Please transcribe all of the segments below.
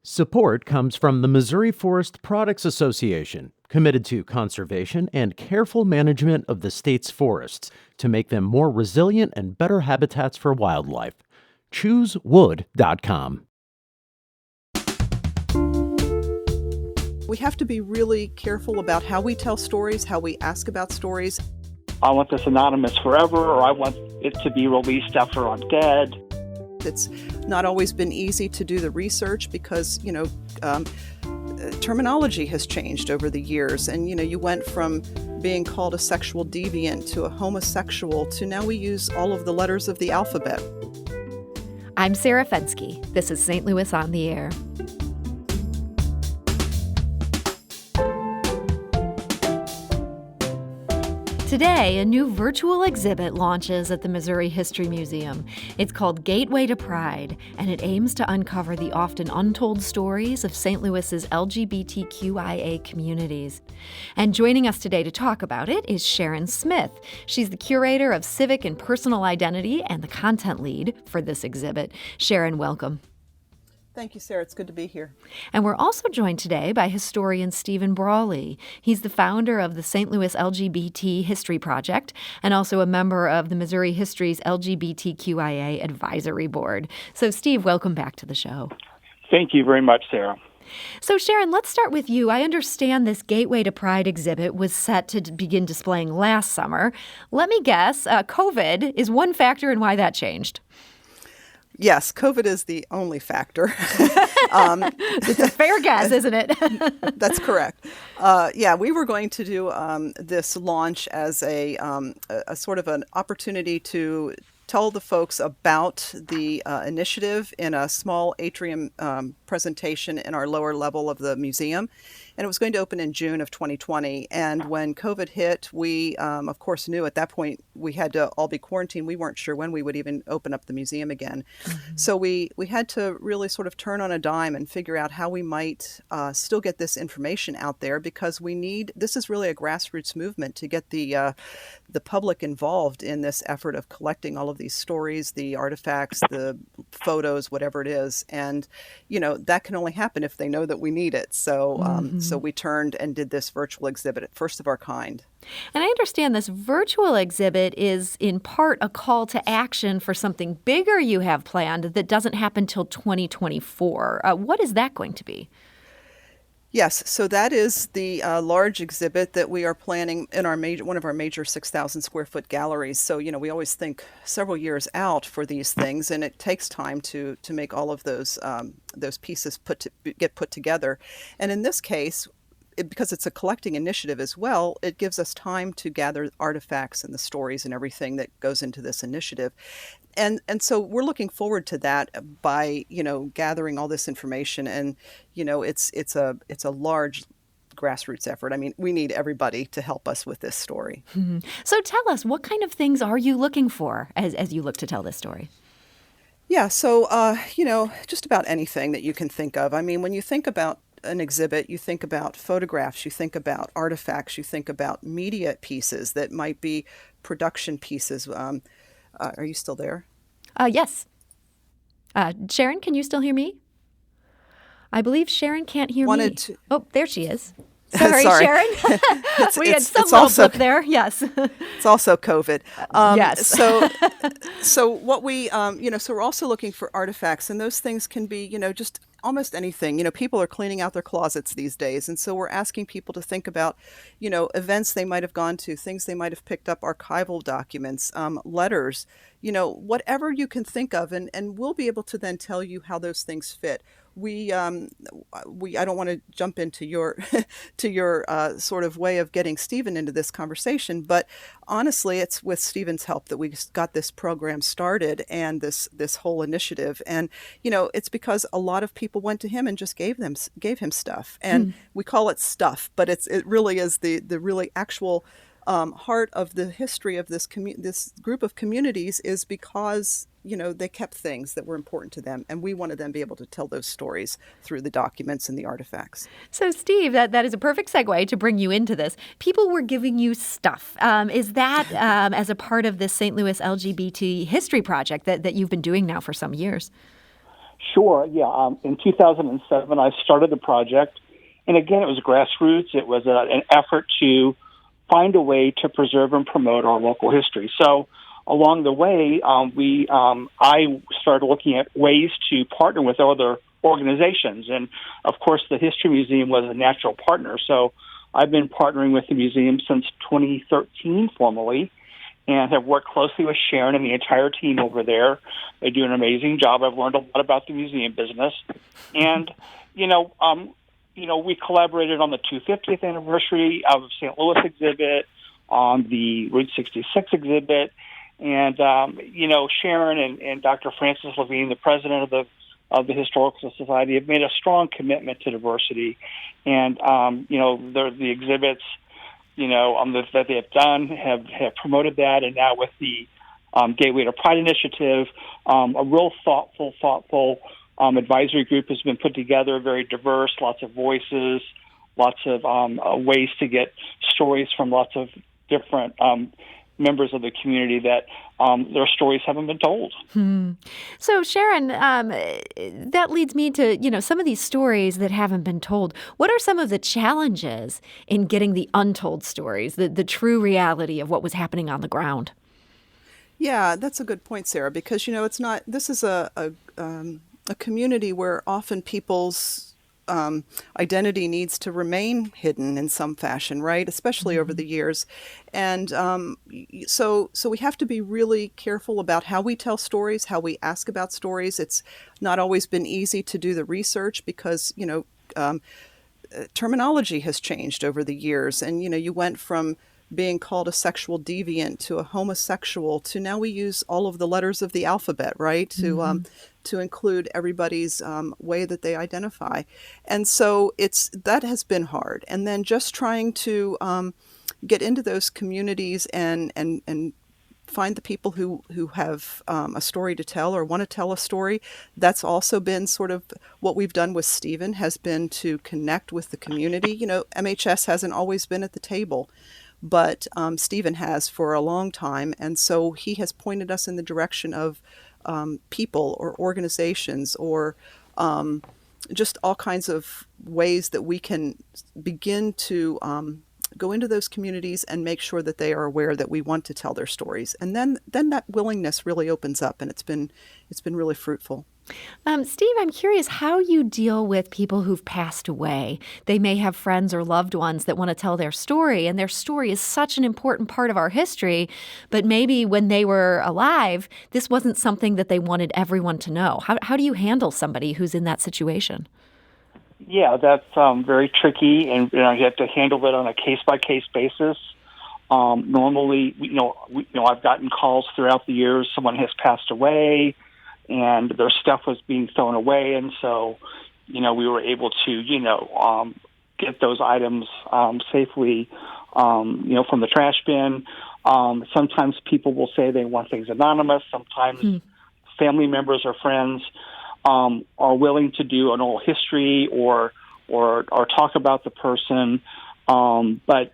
Support comes from the Missouri Forest Products Association, committed to conservation and careful management of the state's forests to make them more resilient and better habitats for wildlife. ChooseWood.com. We have to be really careful about how we tell stories, how we ask about stories. I want this anonymous forever, or I want it to be released after I'm dead. It's not always been easy to do the research because, terminology has changed over the years. And, you went from being called a sexual deviant to a homosexual to now we use all of the letters of the alphabet. I'm Sarah Fensky. This is St. Louis on the Air. Today, a new virtual exhibit launches at the Missouri History Museum. It's called Gateway to Pride, and it aims to uncover the often untold stories of St. Louis's LGBTQIA communities. And joining us today to talk about it is Sharon Smith. She's the curator of civic and personal identity and the content lead for this exhibit. Sharon, welcome. Thank you, Sarah. It's good to be here. And we're also joined today by historian Stephen Brawley. He's the founder of the St. Louis LGBT History Project and also a member of the Missouri History's LGBTQIA Advisory Board. So, Steve, welcome back to the show. Thank you very much, Sarah. So, Sharon, let's start with you. I understand this Gateway to Pride exhibit was set to begin displaying last summer. Let me guess, COVID is one factor in why that changed. Yes, COVID is the only factor. It's a fair guess, isn't it? That's correct. We were going to do this launch as a sort of an opportunity to tell the folks about the initiative in a small atrium presentation in our lower level of the museum. And it was going to open in June of 2020. And when COVID hit, we, of course, knew at that point we had to all be quarantined. We weren't sure when we would even open up the museum again. Mm-hmm. So we had to really sort of turn on a dime and figure out how we might still get this information out there, because this is really a grassroots movement to get the public involved in this effort of collecting all of these stories, the artifacts, the photos, whatever it is. And, that can only happen if they know that we need it. So, So we turned and did this virtual exhibit, first of our kind. And I understand this virtual exhibit is in part a call to action for something bigger you have planned that doesn't happen till 2024. What is that going to be? Yes, so that is the large exhibit that we are planning in our one of our major 6,000 square foot galleries. So, we always think several years out for these things, and it takes time to make all of those pieces get put together. And in this case, because it's a collecting initiative as well, it gives us time to gather artifacts and the stories and everything that goes into this initiative. And so we're looking forward to that by, gathering all this information. And, it's a large grassroots effort. I mean, we need everybody to help us with this story. Mm-hmm. So tell us, what kind of things are you looking for as you look to tell this story? Yeah, so, just about anything that you can think of. I mean, when you think about an exhibit, you think about photographs, you think about artifacts, you think about media pieces that might be production pieces. Are you still there? Yes. Sharon, can you still hear me? I believe Sharon can't hear me. Oh, there she is. Sorry. Sharon. We had some little blip there. Yes. It's also COVID. Yes. So what we, so we're also looking for artifacts, and those things can be, just almost anything. People are cleaning out their closets these days. And so we're asking people to think about, events they might have gone to, things they might have picked up, archival documents, letters, whatever you can think of. And we'll be able to then tell you how those things fit. I don't want to jump into your sort of way of getting Stephen into this conversation, but honestly, it's with Stephen's help that we got this program started and this whole initiative. And it's because a lot of people went to him and just gave him stuff, and we call it stuff, but it really is the really actual heart of the history of this group of communities is because they kept things that were important to them, and we wanted them to be able to tell those stories through the documents and the artifacts. So, Steve, that is a perfect segue to bring you into this. People were giving you stuff. Is that as a part of this St. Louis LGBT History Project that you've been doing now for some years? Sure. Yeah. In 2007, I started the project, and again, it was grassroots. It was an effort to find a way to preserve and promote our local history. So, along the way, I started looking at ways to partner with other organizations, and of course, the History Museum was a natural partner. So, I've been partnering with the museum since 2013 formally, and have worked closely with Sharon and the entire team over there. They do an amazing job. I've learned a lot about the museum business. And, we collaborated on the 250th anniversary of St. Louis exhibit, on the Route 66 exhibit. And, Sharon and Dr. Frances Levine, the president of the Historical Society, have made a strong commitment to diversity. And, the exhibits that they have done have promoted that, and now with the Gateway to Pride initiative, a real thoughtful advisory group has been put together, very diverse, lots of voices, lots of ways to get stories from lots of different members of the community that their stories haven't been told. So, Sharon, that leads me to, some of these stories that haven't been told. What are some of the challenges in getting the untold stories, the true reality of what was happening on the ground? Yeah, that's a good point, Sarah, because, it's not, this is a community where often people's identity needs to remain hidden in some fashion, right? Especially over the years. And so we have to be really careful about how we tell stories, how we ask about stories. It's not always been easy to do the research because, terminology has changed over the years. And, you went from being called a sexual deviant to a homosexual to now we use all of the letters of the alphabet, right? To include everybody's way that they identify. And so that has been hard. And then just trying to get into those communities and find the people who have a story to tell or want to tell a story. That's also been sort of what we've done with Stephen, has been to connect with the community. MHS hasn't always been at the table, but Stephen has for a long time. And so he has pointed us in the direction of people or organizations or just all kinds of ways that we can begin to go into those communities and make sure that they are aware that we want to tell their stories. And then that willingness really opens up, and it's been really fruitful. Steve, I'm curious how you deal with people who've passed away. They may have friends or loved ones that want to tell their story, and their story is such an important part of our history, but maybe when they were alive, this wasn't something that they wanted everyone to know. How do you handle somebody who's in that situation? Yeah, that's very tricky, and you have to handle it on a case-by-case basis. Normally, I've gotten calls throughout the years. Someone has passed away, and their stuff was being thrown away, and so, we were able to, get those items safely, from the trash bin. Sometimes people will say they want things anonymous. Sometimes family members or friends are willing to do an oral history or talk about the person. But,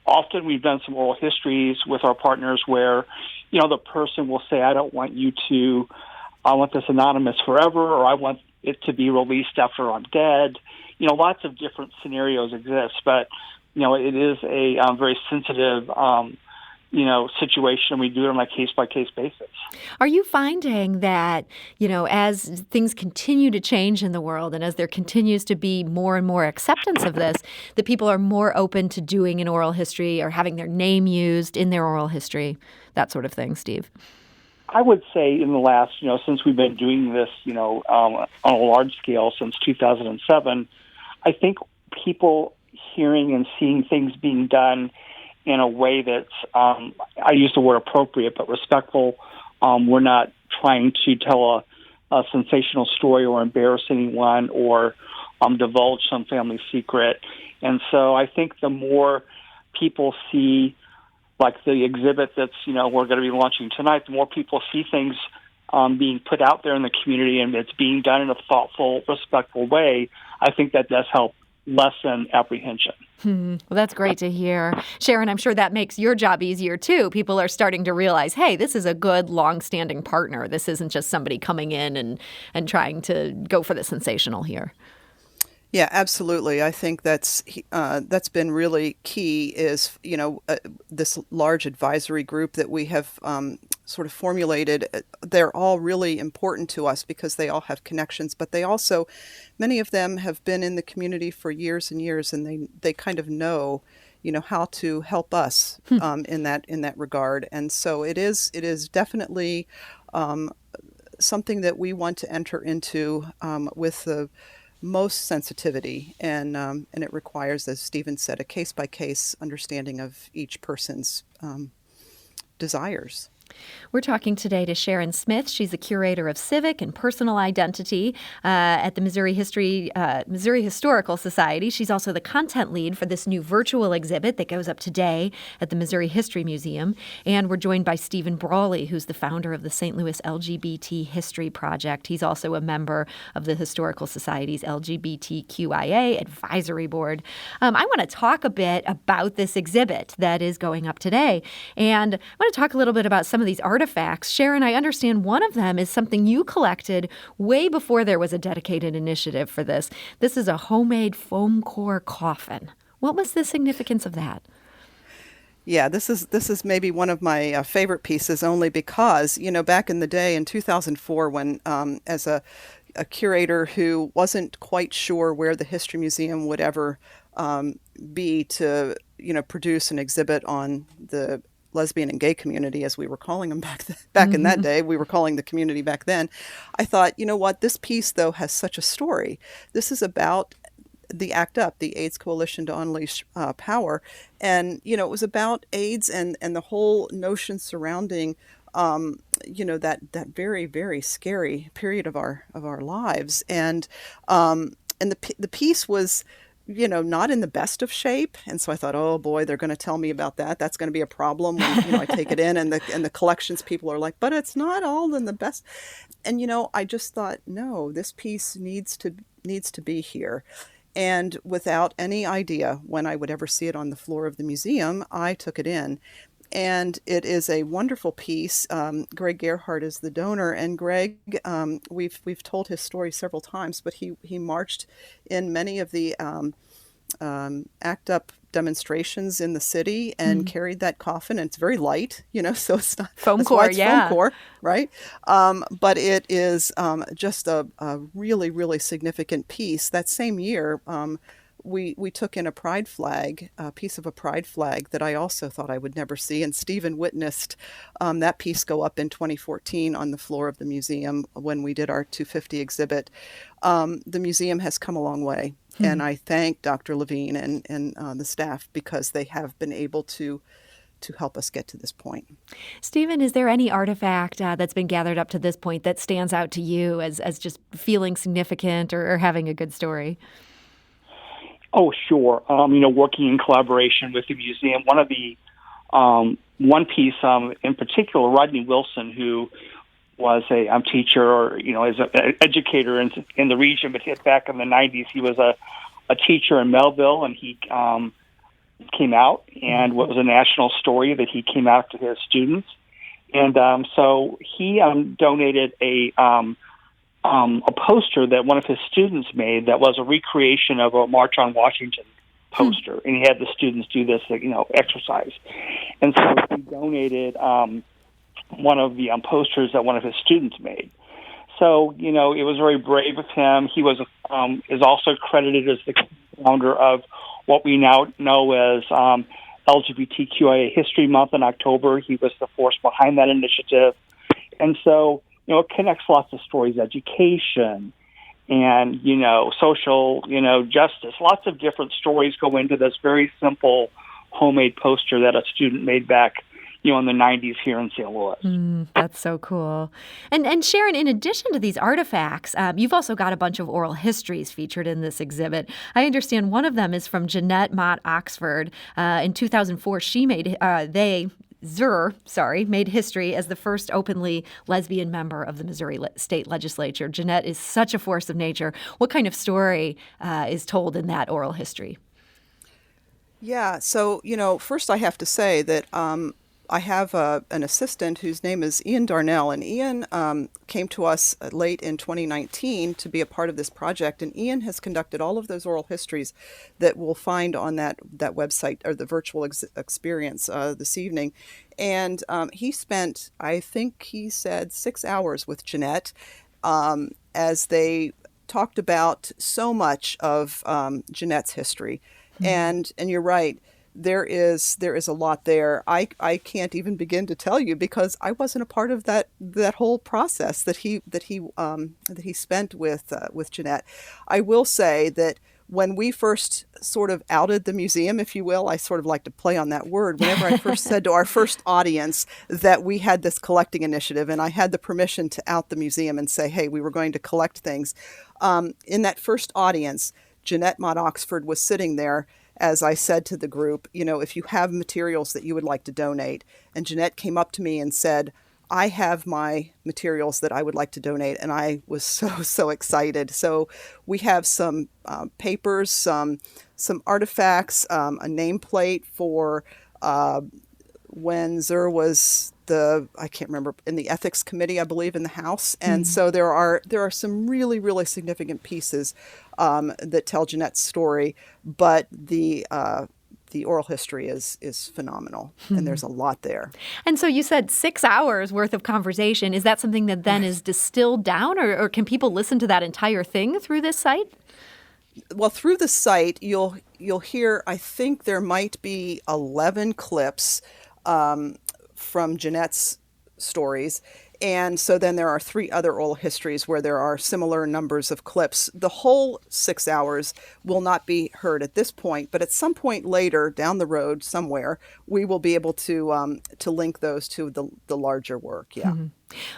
often we've done some oral histories with our partners where, the person will say, I want this anonymous forever, or I want it to be released after I'm dead. Lots of different scenarios exist, but, it is a very sensitive, situation. We do it on a case-by-case basis. Are you finding that, as things continue to change in the world and as there continues to be more and more acceptance of this, that people are more open to doing an oral history or having their name used in their oral history, that sort of thing, Steve? I would say in the last, since we've been doing this, on a large scale since 2007, I think people hearing and seeing things being done in a way that's, I use the word appropriate, but respectful. We're not trying to tell a sensational story or embarrass anyone or divulge some family secret. And so I think the more people see, like the exhibit that's, we're going to be launching tonight, the more people see things being put out there in the community and it's being done in a thoughtful, respectful way, I think that does help lessen apprehension. Well, that's great to hear. Sharon, I'm sure that makes your job easier, too. People are starting to realize, hey, this is a good, long-standing partner. This isn't just somebody coming in and trying to go for the sensational here. Yeah, absolutely. I think that's been really key is, this large advisory group that we have sort of formulated. They're all really important to us because they all have connections, but they also, many of them have been in the community for years and years, and they kind of know, how to help us in that regard. And so it is definitely something that we want to enter into with the most sensitivity, and it requires, as Stephen said, a case-by-case understanding of each person's desires. We're talking today to Sharon Smith. She's a curator of civic and personal identity at the Missouri Historical Society. She's also the content lead for this new virtual exhibit that goes up today at the Missouri History Museum. And we're joined by Stephen Brawley, who's the founder of the St. Louis LGBT History Project. He's also a member of the Historical Society's LGBTQIA Advisory Board. I want to talk a bit about this exhibit that is going up today. And I want to talk a little bit about some of these artifacts. Sharon, I understand one of them is something you collected way before there was a dedicated initiative for this. This is a homemade foam core coffin. What was the significance of that? Yeah, this is maybe one of my favorite pieces, only because, back in the day in 2004, when as a curator who wasn't quite sure where the History Museum would ever be to, produce an exhibit on the lesbian and gay community, as we were calling them back in that day. We were calling the community back then. I thought, what, this piece, though, has such a story. This is about the ACT UP, the AIDS Coalition to Unleash Power. And, it was about AIDS and the whole notion surrounding, that very, very scary period of our lives. And the piece was, not in the best of shape. And so I thought, oh boy, they're going to tell me about that. That's going to be a problem when, I take it in and the collections people are like, but it's not all in the best. And, I just thought, no, this piece needs to be here. And without any idea when I would ever see it on the floor of the museum, I took it in. And it is a wonderful piece. Greg Gerhardt is the donor, and Greg, we've told his story several times, but he marched in many of the ACT UP demonstrations in the city and carried that coffin. And it's very light, so it's not foam core, foam core, right? But it is just a really, really significant piece. That same year, we took in a pride flag, a piece of a pride flag that I also thought I would never see. And Stephen witnessed that piece go up in 2014 on the floor of the museum when we did our 250 exhibit. The museum has come a long way. And I thank Dr. Levine and the staff because they have been able to help us get to this point. Stephen, is there any artifact that's been gathered up to this point that stands out to you as just feeling significant or having a good story? Oh, sure. Working in collaboration with the museum, one piece in particular, Rodney Wilson, who was a teacher or, as an educator in the region, but back in the 90s, he was a teacher in Melville, and he came out, and what was a national story that he came out to his students. And so he donated a poster that one of his students made that was a recreation of a March on Washington poster, and he had the students do this, exercise. And so he donated one of the posters that one of his students made. So, it was very brave of him. He was is also credited as the founder of what we now know as LGBTQIA History Month in October. He was the force behind that initiative. And so, it connects lots of stories, education and, social, justice. Lots of different stories go into this very simple homemade poster that a student made back, in the 90s here in St. Louis. That's so cool. And Sharon, in addition to these artifacts, you've also got a bunch of oral histories featured in this exhibit. I understand one of them is from Jeanette Mott Oxford. In 2004, she made, made history as the first openly lesbian member of the Missouri State Legislature. Jeanette is such a force of nature. What kind of story is told in that oral history? Yeah, so, first I have to say that I have an assistant whose name is Ian Darnell, and Ian came to us late in 2019 to be a part of this project, and Ian has conducted all of those oral histories that we'll find on that website, or the virtual experience this evening. And he spent, I think he said, 6 hours with Jeanette as they talked about so much of Jeanette's history. And you're right. There is a lot there. I can't even begin to tell you because I wasn't a part of that whole process that he spent with Jeanette. I will say that when we first sort of outed the museum, if you will, I sort of like to play on that word. Whenever I first said to our first audience that we had this collecting initiative, and I had the permission to out the museum and say, hey, we were going to collect things. In that first audience, Jeanette Mott Oxford was sitting there as I said to the group, if you have materials that you would like to donate. And Jeanette came up to me and said, I have my materials that I would like to donate. And I was so excited. So we have some papers, some artifacts, a nameplate for when Zur was I can't remember, in the ethics committee, I believe, in the House. And so there are some really, really significant pieces that tell Jeanette's story, but the oral history is phenomenal, and there's a lot there. And so you said 6 hours worth of conversation. Is that something that then is distilled down, or can people listen to that entire thing through this site? Well, through the site, you'll hear, I think there might be 11 clips from Jeanette's stories. And so then there are 3 other oral histories where there are similar numbers of clips. The whole 6 hours will not be heard at this point, but at some point later down the road somewhere, we will be able to link those to the larger work. Yeah. Mm-hmm.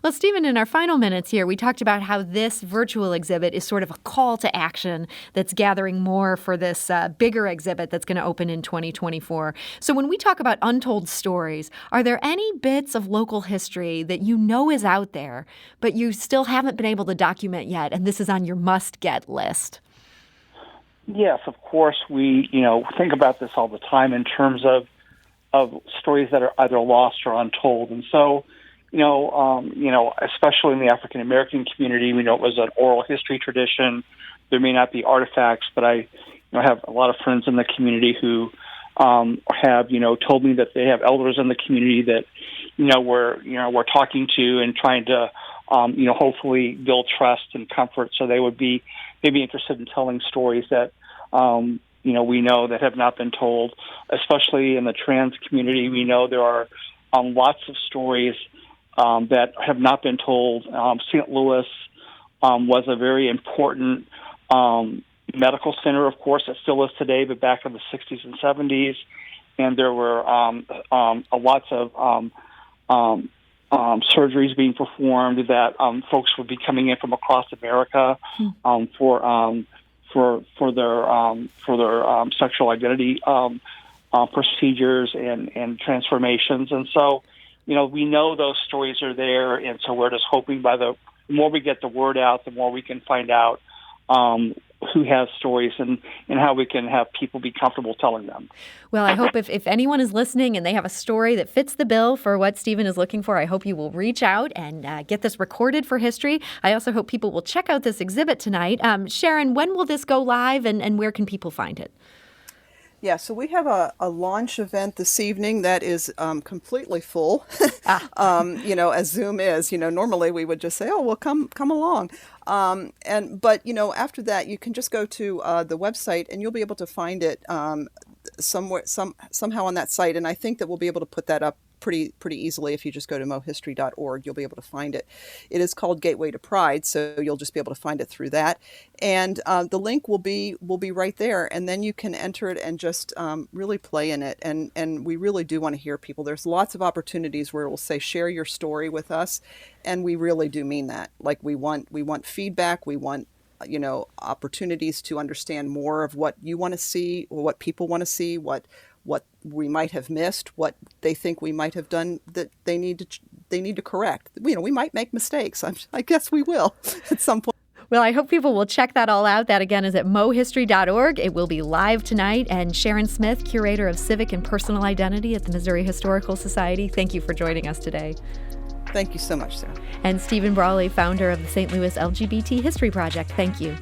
Well, Stephen, in our final minutes here, we talked about how this virtual exhibit is sort of a call to action that's gathering more for this bigger exhibit that's going to open in 2024. So when we talk about untold stories, are there any bits of local history that you know is out there, but you still haven't been able to document yet, and this is on your must-get list? Yes, of course. We think about this all the time in terms of stories that are either lost or untold, and so. Especially in the African American community, we know it was an oral history tradition. There may not be artifacts, but I have a lot of friends in the community who have told me that they have elders in the community that we're talking to and trying to hopefully build trust and comfort. So they would be maybe interested in telling stories that we know that have not been told, especially in the trans community. We know there are lots of stories that have not been told. St. Louis was a very important medical center, of course. It still is today, but back in the 60s and 70s. And there were lots of surgeries being performed that folks would be coming in from across America for their sexual identity procedures and transformations. And so, we know those stories are there, and so we're just hoping the more we get the word out, the more we can find out who has stories and how we can have people be comfortable telling them. Well, I hope if anyone is listening and they have a story that fits the bill for what Stephen is looking for, I hope you will reach out and get this recorded for history. I also hope people will check out this exhibit tonight. Sharon, when will this go live, and where can people find it? Yeah, so we have a launch event this evening that is completely full, as Zoom is. Normally we would just say, oh, well, come along. But after that, you can just go to the website and you'll be able to find it somehow on that site. And I think that we'll be able to put that up pretty easily. If you just go to mohistory.org, you'll be able to find it. It is called Gateway to Pride, so you'll just be able to find it through that. And the link will be right there, and then you can enter it and just really play in it. And we really do want to hear people. There's lots of opportunities where we'll say, share your story with us, and we really do mean that. Like we want feedback. We want opportunities to understand more of what you want to see, or what people want to see, what what we might have missed, what they think we might have done that they need to correct. We might make mistakes. I guess we will at some point. Well, I hope people will check that all out. That, again, is at mohistory.org. It will be live tonight. And Sharon Smith, Curator of Civic and Personal Identity at the Missouri Historical Society, thank you for joining us today. Thank you so much, Sarah. And Stephen Brawley, founder of the St. Louis LGBT History Project. Thank you.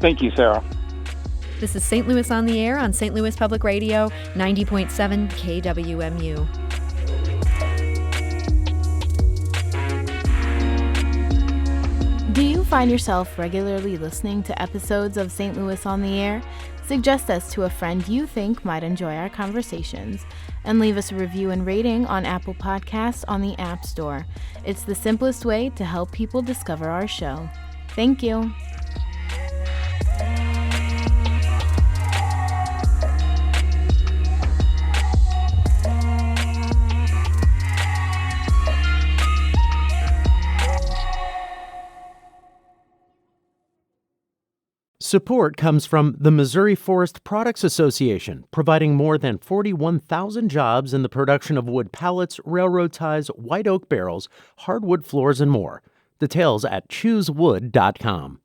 Thank you, Sarah. This is St. Louis on the Air on St. Louis Public Radio, 90.7 KWMU. Do you find yourself regularly listening to episodes of St. Louis on the Air? Suggest us to a friend you think might enjoy our conversations, and leave us a review and rating on Apple Podcasts on the App Store. It's the simplest way to help people discover our show. Thank you. Support comes from the Missouri Forest Products Association, providing more than 41,000 jobs in the production of wood pallets, railroad ties, white oak barrels, hardwood floors, and more. Details at choosewood.com.